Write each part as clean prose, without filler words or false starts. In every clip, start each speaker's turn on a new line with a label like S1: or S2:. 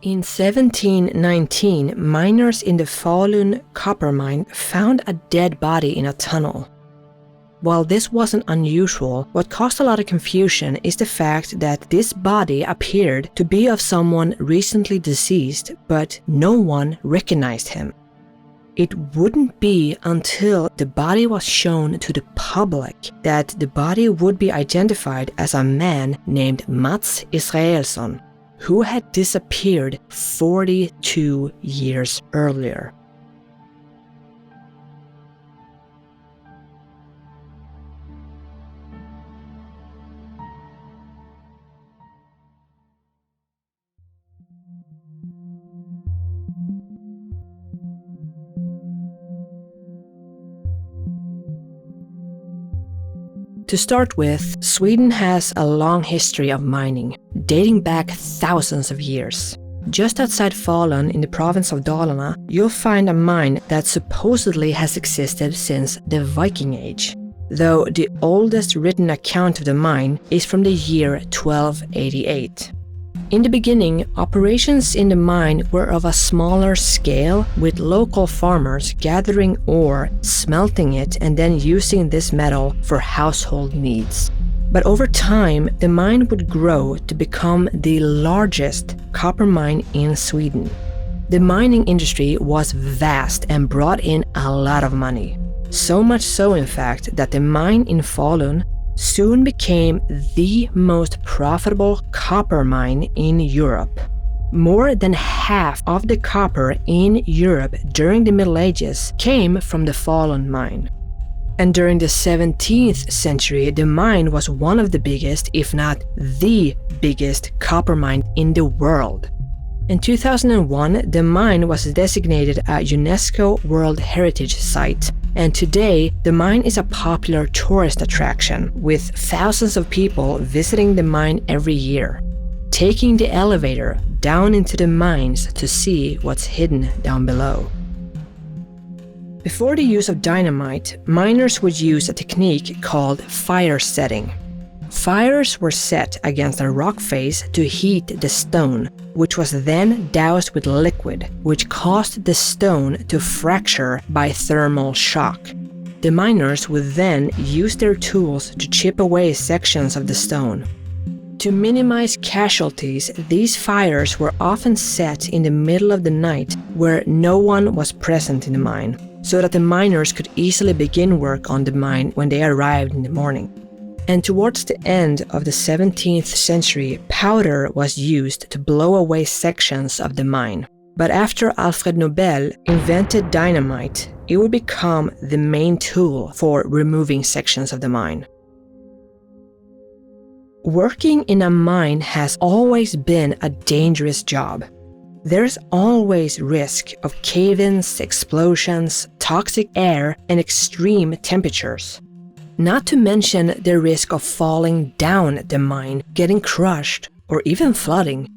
S1: In 1719, miners in the Falun copper mine found a dead body in a tunnel. While this wasn't unusual, what caused a lot of confusion is the fact that this body appeared to be of someone recently deceased, but no one recognized him. It wouldn't be until the body was shown to the public that the body would be identified as a man named Mats Israelsson, who had disappeared 42 years earlier. To start with, Sweden has a long history of mining, dating back thousands of years. Just outside Falun in the province of Dalarna, you'll find a mine that supposedly has existed since the Viking Age, though the oldest written account of the mine is from the year 1288. In the beginning, operations in the mine were of a smaller scale, with local farmers gathering ore, smelting it, and then using this metal for household needs. But over time, the mine would grow to become the largest copper mine in Sweden. The mining industry was vast and brought in a lot of money. So much so, in fact, that the mine in Falun soon became the most profitable copper mine in Europe. More than half of the copper in Europe during the Middle Ages came from the Falun mine. And during the 17th century, the mine was one of the biggest, if not the biggest, copper mine in the world. In 2001, the mine was designated a UNESCO World Heritage Site, and today the mine is a popular tourist attraction, with thousands of people visiting the mine every year, taking the elevator down into the mines to see what's hidden down below. Before the use of dynamite, miners would use a technique called fire setting. Fires were set against a rock face to heat the stone, which was then doused with liquid, which caused the stone to fracture by thermal shock. The miners would then use their tools to chip away sections of the stone. To minimize casualties, these fires were often set in the middle of the night where no one was present in the mine, so that the miners could easily begin work on the mine when they arrived in the morning. And towards the end of the 17th century, powder was used to blow away sections of the mine. But after Alfred Nobel invented dynamite, it would become the main tool for removing sections of the mine. Working in a mine has always been a dangerous job. There's always risk of cave-ins, explosions, toxic air, and extreme temperatures. Not to mention the risk of falling down the mine, getting crushed, or even flooding.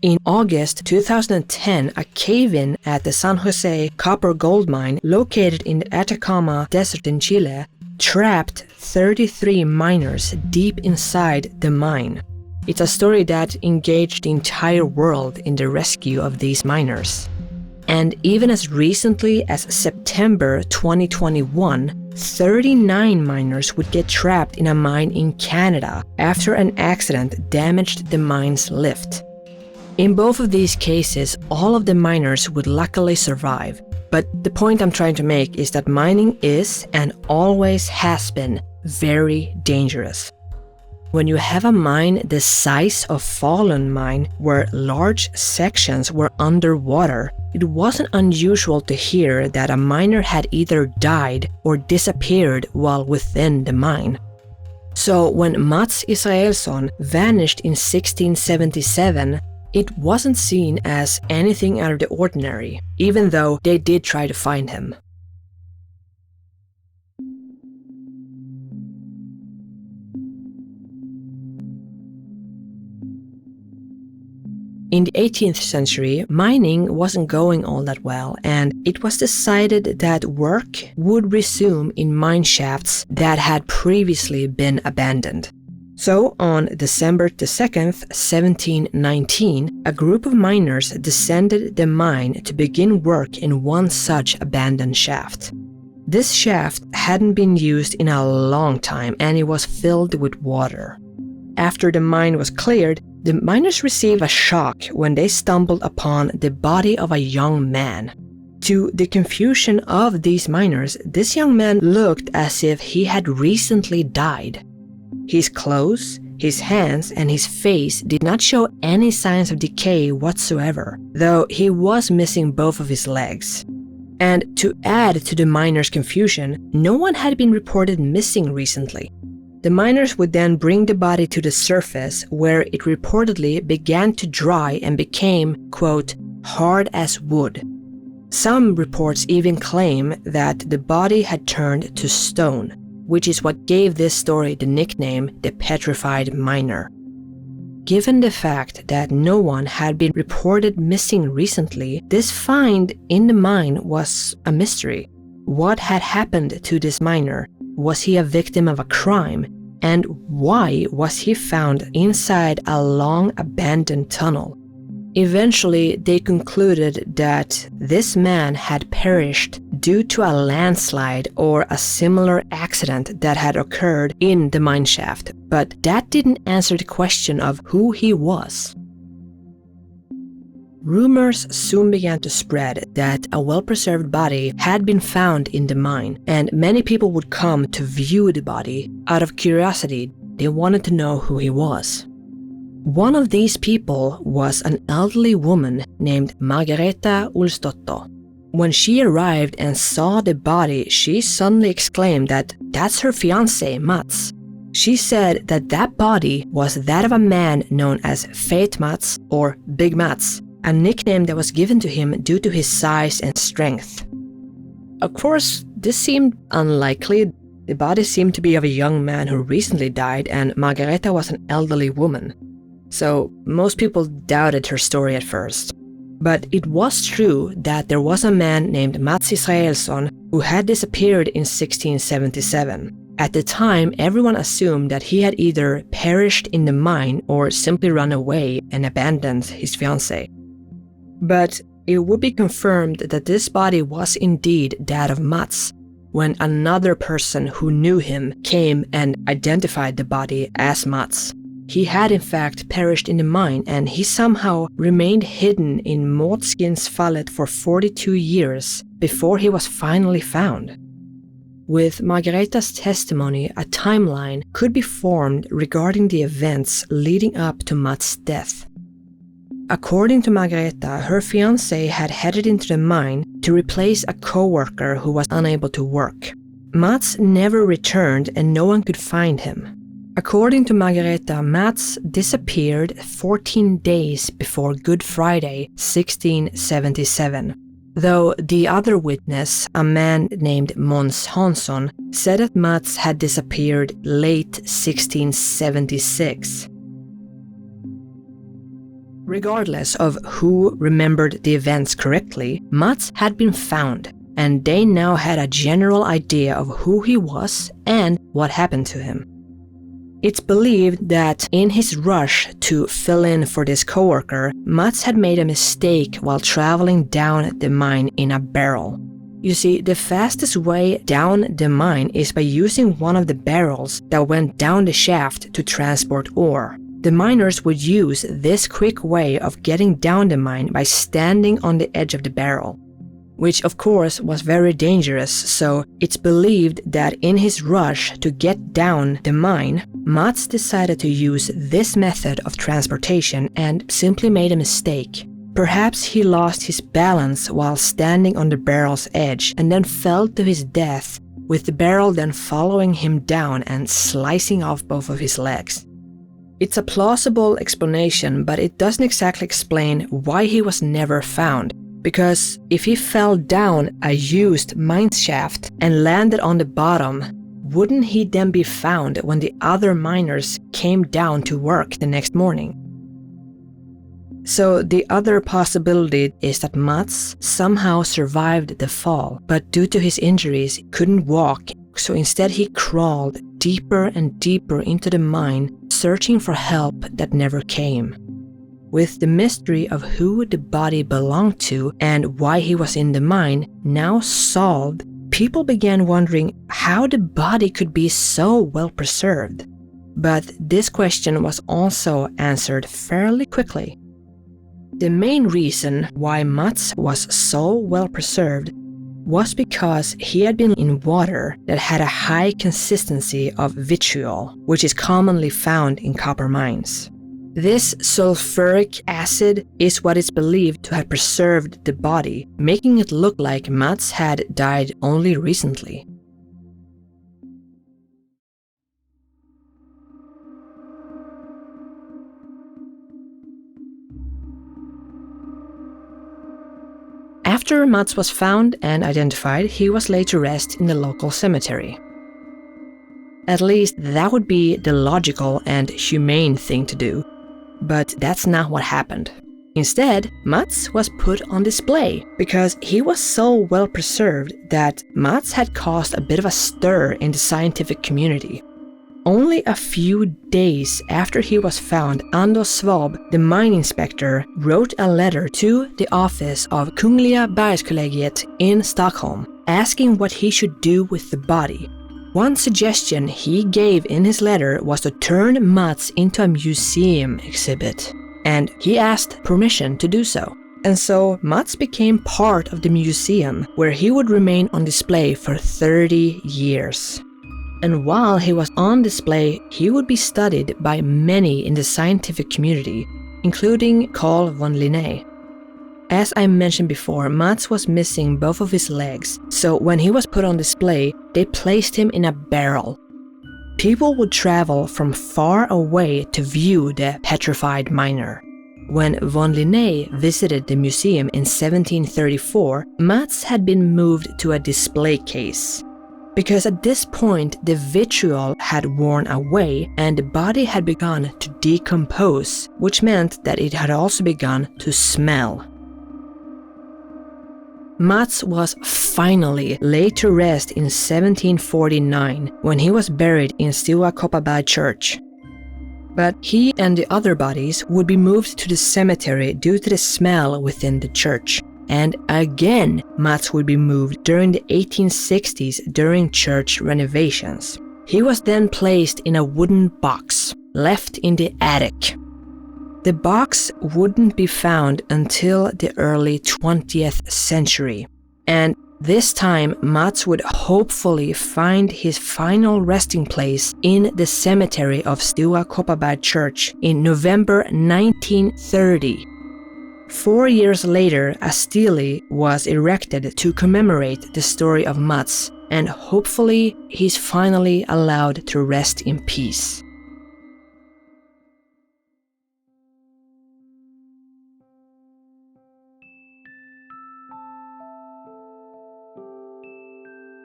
S1: In August 2010, a cave-in at the San Jose copper gold mine located in the Atacama Desert in Chile trapped 33 miners deep inside the mine. It's a story that engaged the entire world in the rescue of these miners. And even as recently as September 2021, 39 miners would get trapped in a mine in Canada after an accident damaged the mine's lift. In both of these cases, all of the miners would luckily survive. But the point I'm trying to make is that mining is, and always has been, very dangerous. When you have a mine the size of Falun mine, where large sections were underwater, it wasn't unusual to hear that a miner had either died or disappeared while within the mine. So when Mats Israelsson vanished in 1677, it wasn't seen as anything out of the ordinary, even though they did try to find him. In the 18th century, mining wasn't going all that well, and it was decided that work would resume in mine shafts that had previously been abandoned. So, on December 2nd, 1719, a group of miners descended the mine to begin work in one such abandoned shaft. This shaft hadn't been used in a long time and it was filled with water. After the mine was cleared, the miners received a shock when they stumbled upon the body of a young man. To the confusion of these miners, this young man looked as if he had recently died. His clothes, his hands, and his face did not show any signs of decay whatsoever, though he was missing both of his legs. And to add to the miners' confusion, no one had been reported missing recently. The miners would then bring the body to the surface, where it reportedly began to dry and became, quote, hard as wood. Some reports even claim that the body had turned to stone, which is what gave this story the nickname the Petrified Miner. Given the fact that no one had been reported missing recently, this find in the mine was a mystery. What had happened to this miner? Was he a victim of a crime? And why was he found inside a long abandoned tunnel? Eventually, they concluded that this man had perished due to a landslide or a similar accident that had occurred in the mine shaft, but that didn't answer the question of who he was. Rumors soon began to spread that a well-preserved body had been found in the mine, and many people would come to view the body. Out of curiosity, they wanted to know who he was. One of these people was an elderly woman named Margareta Olsdotter. When she arrived and saw the body, she suddenly exclaimed that that's her fiancé, Mats. She said that that body was that of a man known as Fat Mats or Big Mats, a nickname that was given to him due to his size and strength. Of course, this seemed unlikely. The body seemed to be of a young man who recently died, and Margareta was an elderly woman. So most people doubted her story at first. But it was true that there was a man named Mats Israelsson who had disappeared in 1677. At the time, everyone assumed that he had either perished in the mine or simply run away and abandoned his fiancée. But it would be confirmed that this body was indeed that of Mats when another person who knew him came and identified the body as Mats. He had in fact perished in the mine, and he somehow remained hidden in Mårtensfallet for 42 years before he was finally found. With Margareta's testimony, a timeline could be formed regarding the events leading up to Mats' death. According to Margareta, her fiancé had headed into the mine to replace a co-worker who was unable to work. Mats never returned and no one could find him. According to Margareta, Mats disappeared 14 days before Good Friday, 1677. Though the other witness, a man named Måns Hansson, said that Mats had disappeared late 1676. Regardless of who remembered the events correctly, Mats had been found, and they now had a general idea of who he was and what happened to him. It's believed that in his rush to fill in for this coworker, Mats had made a mistake while traveling down the mine in a barrel. You see, the fastest way down the mine is by using one of the barrels that went down the shaft to transport ore. The miners would use this quick way of getting down the mine by standing on the edge of the barrel, which of course was very dangerous, so it's believed that in his rush to get down the mine, Mats decided to use this method of transportation and simply made a mistake. Perhaps he lost his balance while standing on the barrel's edge and then fell to his death, with the barrel then following him down and slicing off both of his legs. It's a plausible explanation, but it doesn't exactly explain why he was never found. Because if he fell down a used mine shaft and landed on the bottom, wouldn't he then be found when the other miners came down to work the next morning? So the other possibility is that Mats somehow survived the fall, but due to his injuries couldn't walk, so instead he crawled deeper and deeper into the mine searching for help that never came. With the mystery of who the body belonged to and why he was in the mine now solved, people began wondering how the body could be so well preserved. But this question was also answered fairly quickly. The main reason why Mats was so well preserved was because he had been in water that had a high consistency of vitriol, which is commonly found in copper mines. This sulfuric acid is what is believed to have preserved the body, making it look like Mats had died only recently. After Mats was found and identified, he was laid to rest in the local cemetery. At least that would be the logical and humane thing to do. But that's not what happened. Instead, Mats was put on display because he was so well preserved that Mats had caused a bit of a stir in the scientific community. Only a few days after he was found, Anders Svab, the mine inspector, wrote a letter to the office of Kungliga Bergskollegiet in Stockholm, asking what he should do with the body. One suggestion he gave in his letter was to turn Mats into a museum exhibit, and he asked permission to do so. And so Mats became part of the museum, where he would remain on display for 30 years. And while he was on display, he would be studied by many in the scientific community, including Carl von Linné. As I mentioned before, Mats was missing both of his legs, so when he was put on display, they placed him in a barrel. People would travel from far away to view the Petrified Miner. When von Linné visited the museum in 1734, Mats had been moved to a display case. Because at this point the vitriol had worn away and the body had begun to decompose, which meant that it had also begun to smell. Mats was finally laid to rest in 1749 when he was buried in Stora Kopparberg Church. But he and the other bodies would be moved to the cemetery due to the smell within the church. And again, Mats would be moved during the 1860s during church renovations. He was then placed in a wooden box, left in the attic. The box wouldn't be found until the early 20th century. And this time, Mats would hopefully find his final resting place in the cemetery of Stora Kopparberg Church in November 1930. 4 years later, a stele was erected to commemorate the story of Mats, and hopefully he's finally allowed to rest in peace.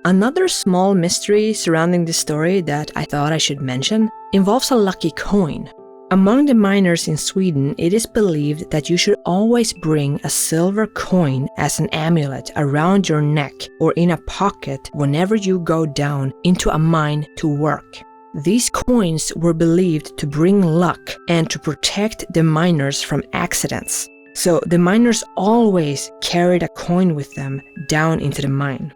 S1: Another small mystery surrounding this story that I thought I should mention involves a lucky coin. Among the miners in Sweden, it is believed that you should always bring a silver coin as an amulet around your neck or in a pocket whenever you go down into a mine to work. These coins were believed to bring luck and to protect the miners from accidents. So the miners always carried a coin with them down into the mine.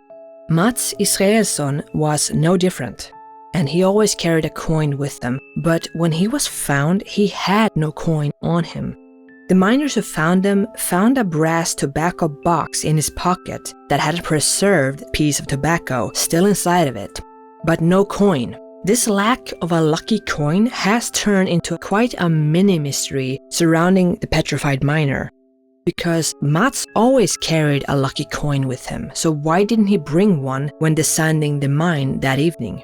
S1: Mats Israelsson was no different, and he always carried a coin with him, but when he was found, he had no coin on him. The miners who found him found a brass tobacco box in his pocket that had a preserved piece of tobacco still inside of it, but no coin. This lack of a lucky coin has turned into quite a mini-mystery surrounding the Petrified Miner. Because Mats always carried a lucky coin with him, so why didn't he bring one when descending the mine that evening?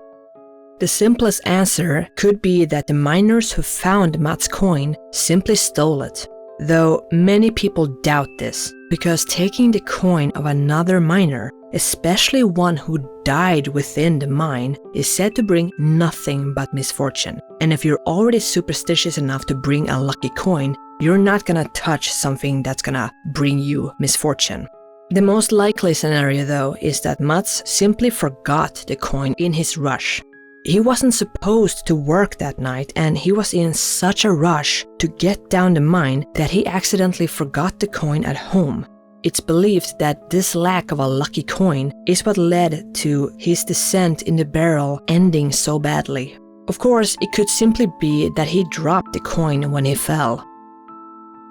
S1: The simplest answer could be that the miners who found Mats' coin simply stole it. Though many people doubt this, because taking the coin of another miner, especially one who died within the mine, is said to bring nothing but misfortune. And if you're already superstitious enough to bring a lucky coin, you're not gonna touch something that's gonna bring you misfortune. The most likely scenario, though, is that Mats simply forgot the coin in his rush. He wasn't supposed to work that night, and he was in such a rush to get down the mine that he accidentally forgot the coin at home. It's believed that this lack of a lucky coin is what led to his descent in the barrel ending so badly. Of course, it could simply be that he dropped the coin when he fell.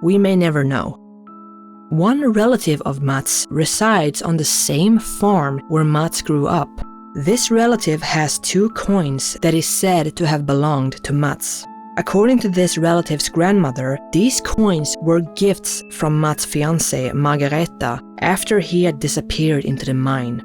S1: We may never know. One relative of Mats resides on the same farm where Mats grew up. This relative has 2 coins that is said to have belonged to Mats. According to this relative's grandmother, these coins were gifts from Mats' fiancée Margareta after he had disappeared into the mine.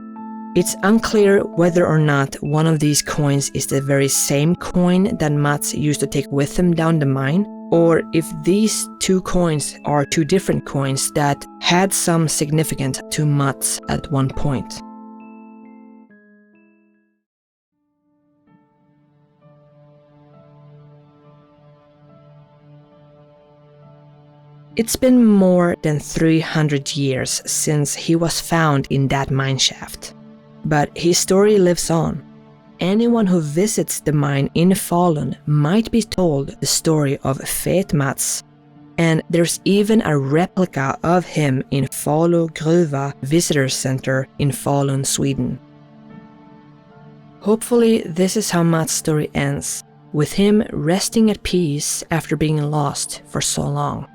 S1: It's unclear whether or not one of these coins is the very same coin that Mats used to take with him down the mine, or if these 2 coins are 2 different coins that had some significance to Mats at one point. It's been more than 300 years since he was found in that mineshaft. But his story lives on. Anyone who visits the mine in Falun might be told the story of Fet Mats, and there's even a replica of him in Falu Gruva Visitor Center in Falun, Sweden. Hopefully this is how Mats' story ends, with him resting at peace after being lost for so long.